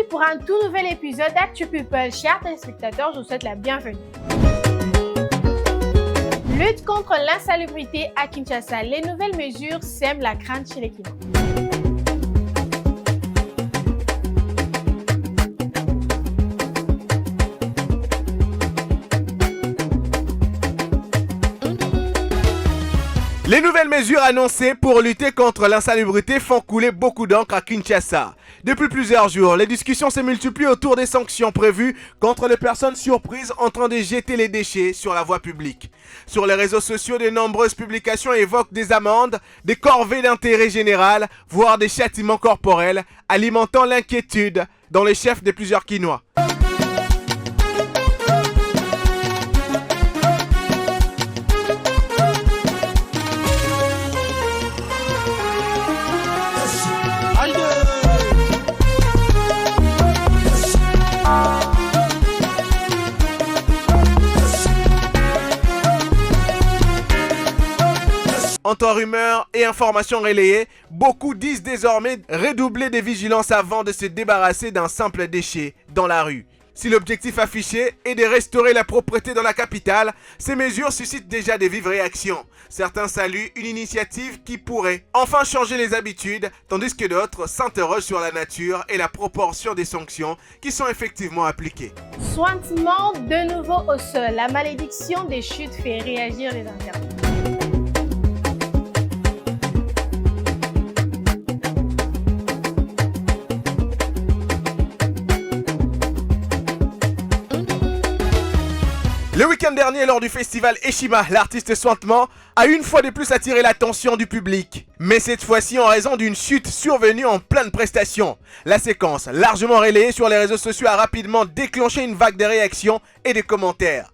pour un tout nouvel épisode d'Actu People. Chers téléspectateurs, je vous souhaite la bienvenue. Lutte contre l'insalubrité à Kinshasa. Les nouvelles mesures sèment la crainte chez les Kinois. Les nouvelles mesures annoncées pour lutter contre l'insalubrité font couler beaucoup d'encre à Kinshasa. Depuis plusieurs jours, les discussions se multiplient autour des sanctions prévues contre les personnes surprises en train de jeter les déchets sur la voie publique. Sur les réseaux sociaux, de nombreuses publications évoquent des amendes, des corvées d'intérêt général, voire des châtiments corporels, alimentant l'inquiétude dans les chefs de plusieurs Kinois. Entre rumeurs et informations relayées, beaucoup disent désormais redoubler de vigilance avant de se débarrasser d'un simple déchet dans la rue. Si l'objectif affiché est de restaurer la propreté dans la capitale, ces mesures suscitent déjà de vives réactions. Certains saluent une initiative qui pourrait enfin changer les habitudes, tandis que d'autres s'interrogent sur la nature et la proportion des sanctions qui sont effectivement appliquées. Sointement de nouveau au sol. La malédiction des chutes fait réagir les internautes. Le week-end dernier, lors du festival Eshima, l'artiste Sointement a une fois de plus attiré l'attention du public. Mais cette fois-ci en raison d'une chute survenue en pleine prestation. La séquence, largement relayée sur les réseaux sociaux, a rapidement déclenché une vague de réactions et de commentaires.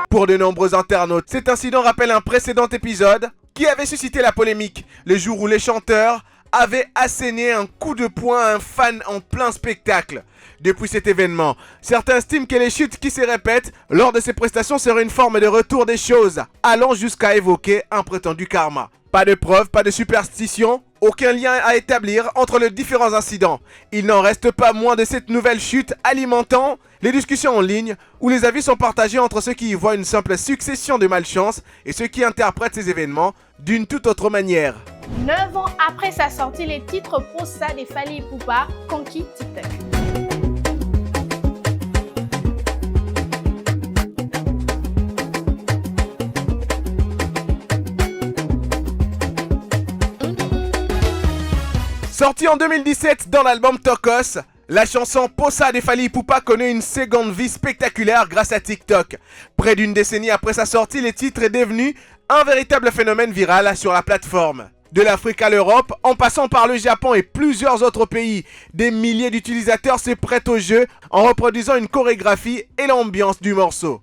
Pour de nombreux internautes, cet incident rappelle un précédent épisode qui avait suscité la polémique, le jour où les chanteurs avaient asséné un coup de poing à un fan en plein spectacle. Depuis cet événement, certains estiment que les chutes qui se répètent lors de ces prestations seraient une forme de retour des choses, allant jusqu'à évoquer un prétendu karma. Pas de preuves, pas de superstition, aucun lien à établir entre les différents incidents. Il n'en reste pas moins de cette nouvelle chute alimentant les discussions en ligne où les avis sont partagés entre ceux qui y voient une simple succession de malchance et ceux qui interprètent ces événements d'une toute autre manière. 9 ans après sa sortie, les titres Posa de Fally Ipupa conquis TikTok. Sortie en 2017 dans l'album Tokos, la chanson Posa de Fally Ipupa connaît une seconde vie spectaculaire grâce à TikTok. Près d'une décennie après sa sortie, le titre est devenu un véritable phénomène viral sur la plateforme. De l'Afrique à l'Europe, en passant par le Japon et plusieurs autres pays, des milliers d'utilisateurs se prêtent au jeu en reproduisant une chorégraphie et l'ambiance du morceau.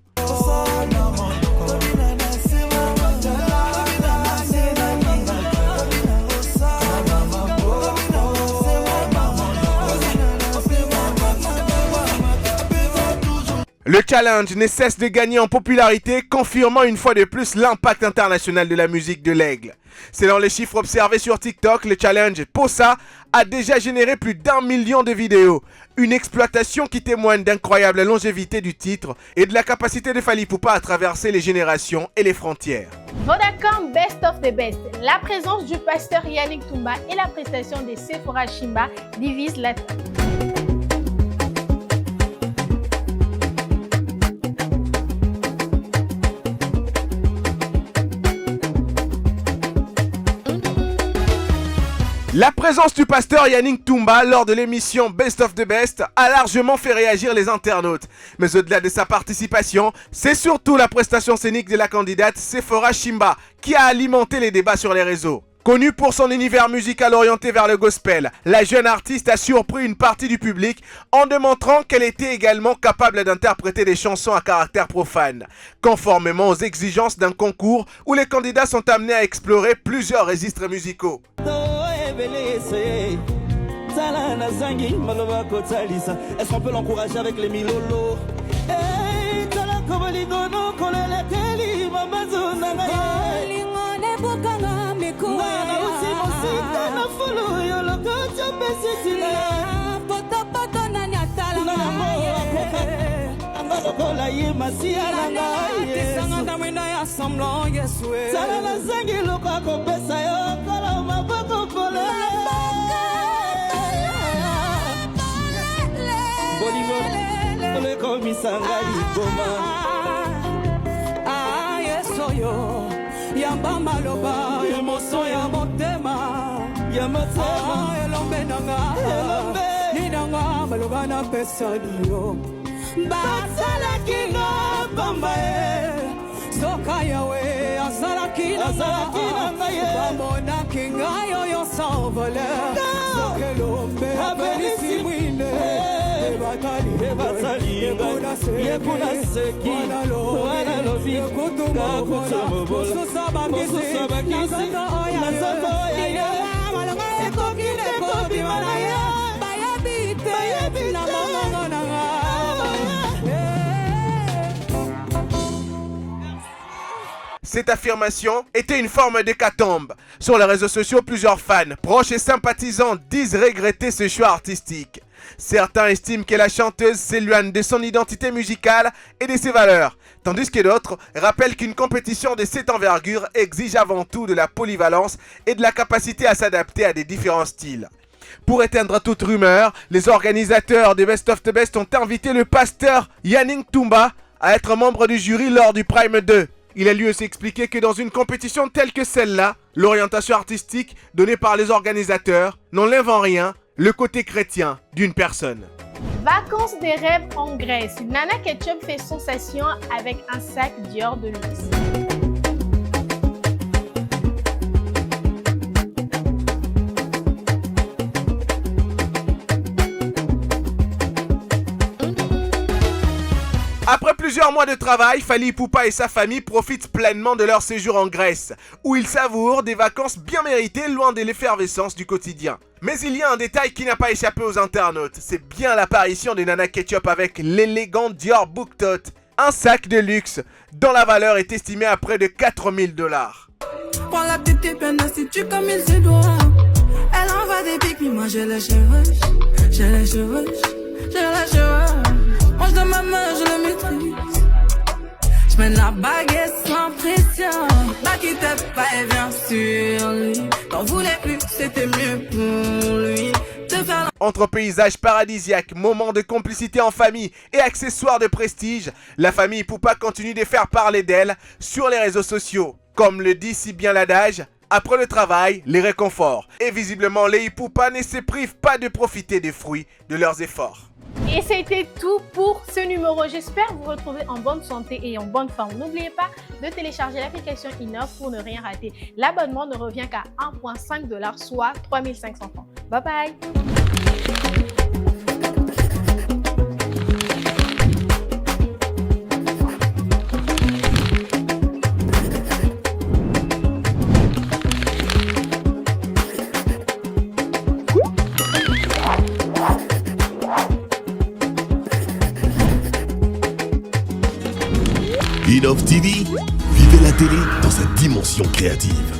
Le challenge ne cesse de gagner en popularité, confirmant une fois de plus l'impact international de la musique de l'aigle. Selon les chiffres observés sur TikTok, le challenge Posa a déjà généré plus d'1 million de vidéos. Une exploitation qui témoigne d'incroyable longévité du titre et de la capacité de Fally Ipupa à traverser les générations et les frontières. Vodacom Best of the Best. La présence du pasteur Yannick Toumba et la prestation de Sephora Shimba divisent la table. La présence du pasteur Yannick Toumba lors de l'émission Best of the Best a largement fait réagir les internautes. Mais au-delà de sa participation, c'est surtout la prestation scénique de la candidate Sephora Shimba qui a alimenté les débats sur les réseaux. Connue pour son univers musical orienté vers le gospel, la jeune artiste a surpris une partie du public en démontrant qu'elle était également capable d'interpréter des chansons à caractère profane, conformément aux exigences d'un concours où les candidats sont amenés à explorer plusieurs registres musicaux. Est-ce qu'on peut l'encourager avec les milolos? Yamba maloba, emoso ya motema, ya motema, elombe nanga, ninanga maloba na pesa dio. Basala kinga bamba soka yawe asala kinga ye, bamona kinga yo yo s'envole, sokelombe abelisi mwine. Cette affirmation était une forme d'hécatombe. Sur les réseaux sociaux, plusieurs fans, proches et sympathisants disent regretter ce choix artistique. Certains estiment que la chanteuse s'éloigne de son identité musicale et de ses valeurs, tandis que d'autres rappellent qu'une compétition de cette envergure exige avant tout de la polyvalence et de la capacité à s'adapter à des différents styles. Pour éteindre toute rumeur, les organisateurs de Best of the Best ont invité le pasteur Yannick Toumba à être membre du jury lors du Prime 2. Il a lui aussi expliqué que dans une compétition telle que celle-là, l'orientation artistique donnée par les organisateurs n'enlève en rien le côté chrétien d'une personne. Vacances des rêves en Grèce. Nana Ketchup fait sensation avec un sac Dior de luxe. Après plusieurs mois de travail, Fally Ipupa et sa famille profitent pleinement de leur séjour en Grèce, où ils savourent des vacances bien méritées loin de l'effervescence du quotidien. Mais il y a un détail qui n'a pas échappé aux internautes, c'est bien l'apparition de Nana Ketchup avec l'élégant Dior Book Tote, un sac de luxe dont la valeur est estimée à près de 4000 $. Prends la petite épine, institue comme il se doit. Elle envoie des pics, mais moi je les chevauche, je les chevauche, je les chevauche. Mange de ma main, je le maîtrise. Je mène la baguette sans pression. Pas qui t'aime pas, et bien sur lui. T'en voulais plus, c'était mieux pour lui. Entre paysages paradisiaques, moments de complicité en famille et accessoires de prestige, la famille Ipupa continue de faire parler d'elle sur les réseaux sociaux. Comme le dit si bien l'adage, après le travail, les réconforts. Et visiblement, les Ipupa ne se privent pas de profiter des fruits de leurs efforts. Et c'était tout pour ce numéro. J'espère vous retrouver en bonne santé et en bonne forme. N'oubliez pas de télécharger l'application Innov pour ne rien rater. L'abonnement ne revient qu'à 1,5 $, soit 3500 francs. Bye bye. Innov TV, vivez la télé dans sa dimension créative.